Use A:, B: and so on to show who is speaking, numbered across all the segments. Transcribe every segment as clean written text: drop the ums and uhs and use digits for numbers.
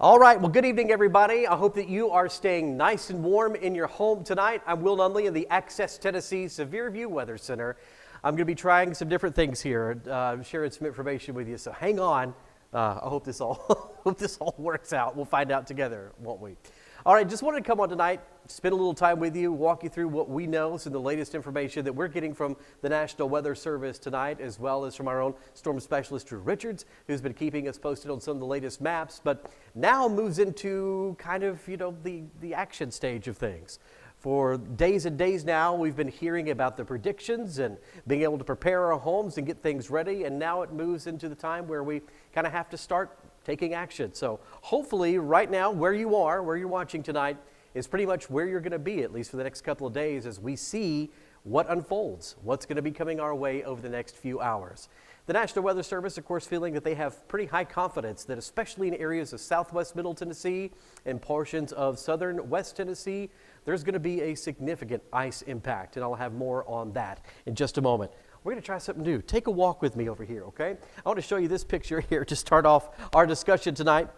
A: All right, well, good evening, everybody. I hope that you are staying nice and warm in your home tonight. I'm Will Nunley in the Access Tennessee Severe View Weather Center. I'm going to be trying some different things here, sharing some information with you, so hang on. I hope this all hope this all works out. We'll find out together, won't we? All right, just wanted to come on tonight, spend a little time with you, walk you through what we know, some of the latest information that we're getting from the National Weather Service tonight, as well as from our own storm specialist, Drew Richards, who's been keeping us posted on some of the latest maps, but now moves into kind of, the action stage of things. For days and days now, we've been hearing about the predictions and being able to prepare our homes and get things ready, and now it moves into the time where we kind of have to start taking action. So hopefully right now, where you are, where you're watching tonight, is pretty much where you're going to be, at least for the next couple of days, as we see what unfolds, what's going to be coming our way over the next few hours. The National Weather Service, of course, feeling that they have pretty high confidence that especially in areas of southwest middle Tennessee and portions of southern west Tennessee, there's going to be a significant ice impact, and I'll have more on that in just a moment. We're going to try something new. Take a walk with me over here, okay? I want to show you this picture here to start off our discussion tonight.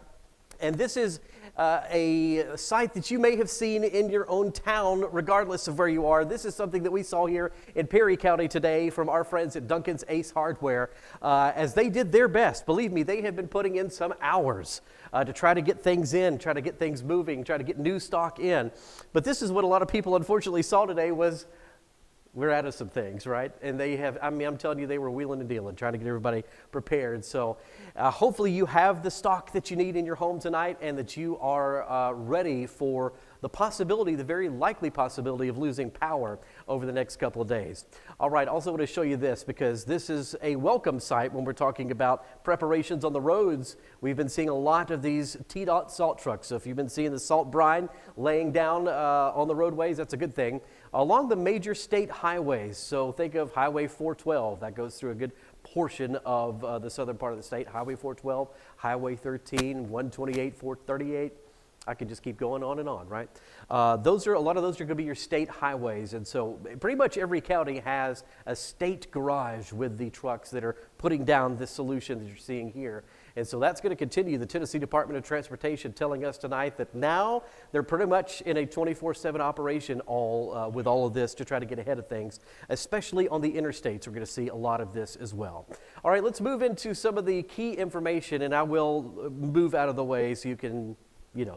A: And this is a site that you may have seen in your own town, regardless of where you are. This is something that we saw here in Perry County today from our friends at Duncan's Ace Hardware, as they did their best. Believe me, they have been putting in some hours to try to get things in, try to get things moving, try to get new stock in. But this is what a lot of people unfortunately saw today was, we're out of some things, right? And they have, I'm telling you, they were wheeling and dealing, trying to get everybody prepared. So hopefully you have the stock that you need in your home tonight and that you are ready for the possibility, the very likely possibility of losing power over the next couple of days. All right, also want to show you this because this is a welcome sight when we're talking about preparations on the roads. We've been seeing a lot of these TDOT salt trucks. So if you've been seeing the salt brine laying down on the roadways, that's a good thing. Along the major state highways, so think of Highway 412, that goes through a good portion of the southern part of the state, Highway 412, Highway 13, 128, 438, I could just keep going on and on, right? A lot of those are going to be your state highways, and so pretty much every county has a state garage with the trucks that are putting down this solution that you're seeing here. And so that's going to continue. The Tennessee Department of Transportation telling us tonight that now they're pretty much in a 24/7 operation with all of this to try to get ahead of things, especially on the interstates. We're going to see a lot of this as well. All right, let's move into some of the key information, and I will move out of the way so you can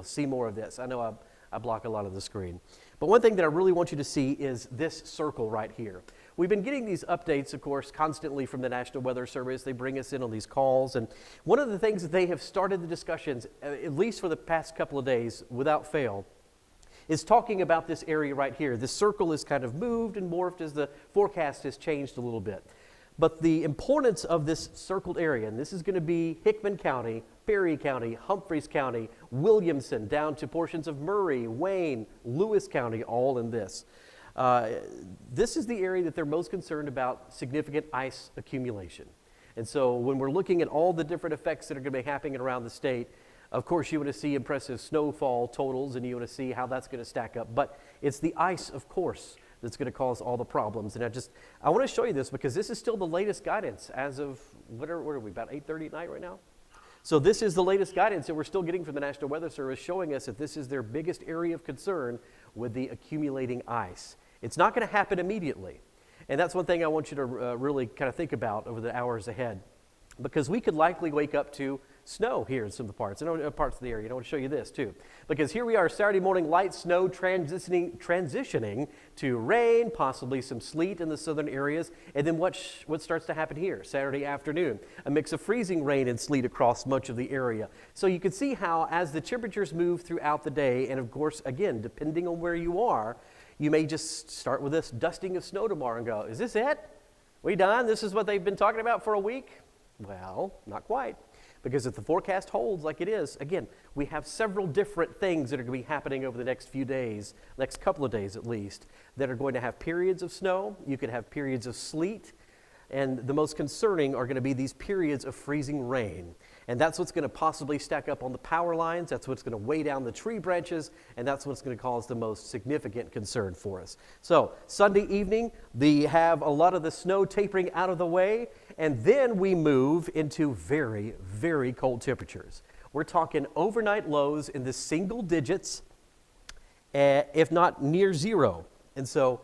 A: see more of this. I know I block a lot of the screen. But one thing that I really want you to see is this circle right here. We've been getting these updates, of course, constantly from the National Weather Service. They bring us in on these calls. And one of the things that they have started the discussions, at least for the past couple of days, without fail, is talking about this area right here. The circle is kind of moved and morphed as the forecast has changed a little bit. But the importance of this circled area, and this is going to be Hickman County, Perry County, Humphreys County, Williamson, down to portions of Murray, Wayne, Lewis County, all in this. This is the area that they're most concerned about significant ice accumulation. And so when we're looking at all the different effects that are going to be happening around the state, of course you want to see impressive snowfall totals and you want to see how that's going to stack up. But it's the ice, of course, that's going to cause all the problems. And I want to show you this because this is still the latest guidance as of, what are we, about 8:30 at night right now? So this is the latest guidance that we're still getting from the National Weather Service, showing us that this is their biggest area of concern with the accumulating ice. It's not going to happen immediately. And that's one thing I want you to really kind of think about over the hours ahead. Because we could likely wake up to snow here in some of the parts of the area. I want to show you this too. Because here we are, Saturday morning, light snow transitioning to rain, possibly some sleet in the southern areas. And then what starts to happen here? Saturday afternoon, a mix of freezing rain and sleet across much of the area. So you can see how as the temperatures move throughout the day, and of course, again, depending on where you are, you may just start with this dusting of snow tomorrow and go, is this it? We done? This is what they've been talking about for a week? Well, not quite. Because if the forecast holds like it is, again, we have several different things that are going to be happening over the next few days, next couple of days at least, that are going to have periods of snow. You could have periods of sleet. And the most concerning are going to be these periods of freezing rain. And that's what's going to possibly stack up on the power lines. That's what's going to weigh down the tree branches. And that's what's going to cause the most significant concern for us. So Sunday evening, we have a lot of the snow tapering out of the way. And then we move into very, very cold temperatures. We're talking overnight lows in the single digits, if not near zero. And so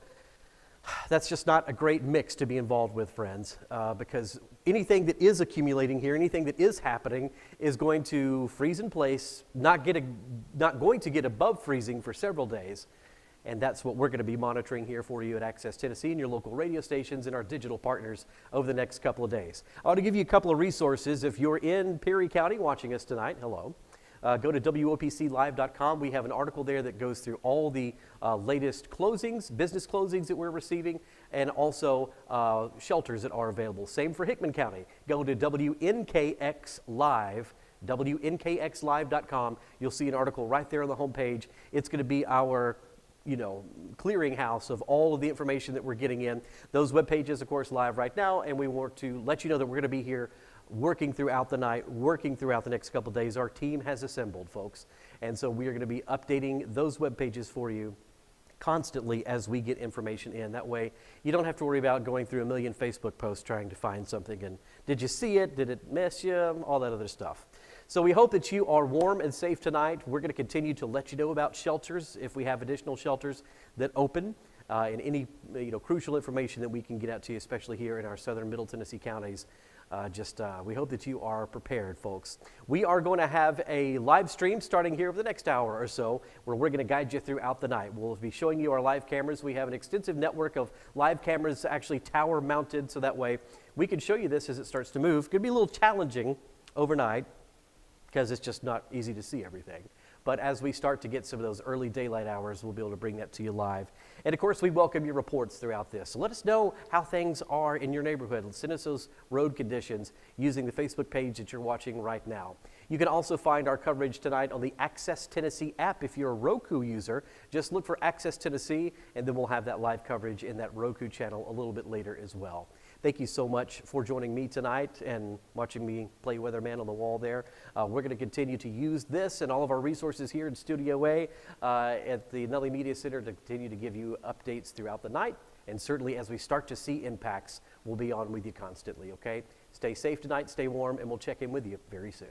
A: that's just not a great mix to be involved with, friends, because anything that is accumulating here, anything that is happening is going to freeze in place, not going to get above freezing for several days. And that's what we're going to be monitoring here for you at Access Tennessee and your local radio stations and our digital partners over the next couple of days. I want to give you a couple of resources. If you're in Perry County watching us tonight, hello. Go to WOPClive.com. We have an article there that goes through all the latest closings, business closings that we're receiving, and also shelters that are available. Same for Hickman County. Go to WNKXLive.com. You'll see an article right there on the homepage. It's going to be our clearinghouse of all of the information that we're getting in. Those web pages, of course, live right now, and we want to let you know that we're going to be here working throughout the night, working throughout the next couple of days. Our team has assembled, folks, and so we are going to be updating those web pages for you constantly as we get information in. That way, you don't have to worry about going through a million Facebook posts trying to find something, and did you see it, did it miss you, all that other stuff. So we hope that you are warm and safe tonight. We're going to continue to let you know about shelters if we have additional shelters that open, and any crucial information that we can get out to you, especially here in our southern Middle Tennessee counties. We hope that you are prepared, folks. We are going to have a live stream starting here over the next hour or so, where we're going to guide you throughout the night. We'll be showing you our live cameras. We have an extensive network of live cameras, actually tower mounted, so that way we can show you this as it starts to move. It could be a little challenging overnight, because it's just not easy to see everything. But as we start to get some of those early daylight hours, we'll be able to bring that to you live. And of course, we welcome your reports throughout this. So let us know how things are in your neighborhood. Send us those road conditions using the Facebook page that you're watching right now. You can also find our coverage tonight on the Access Tennessee app. If you're a Roku user, just look for Access Tennessee, and then we'll have that live coverage in that Roku channel a little bit later as well. Thank you so much for joining me tonight and watching me play weatherman on the wall there. We're going to continue to use this and all of our resources here in Studio A at the Nutley Media Center to continue to give you updates throughout the night. And certainly as we start to see impacts, we'll be on with you constantly, okay? Stay safe tonight, stay warm, and we'll check in with you very soon.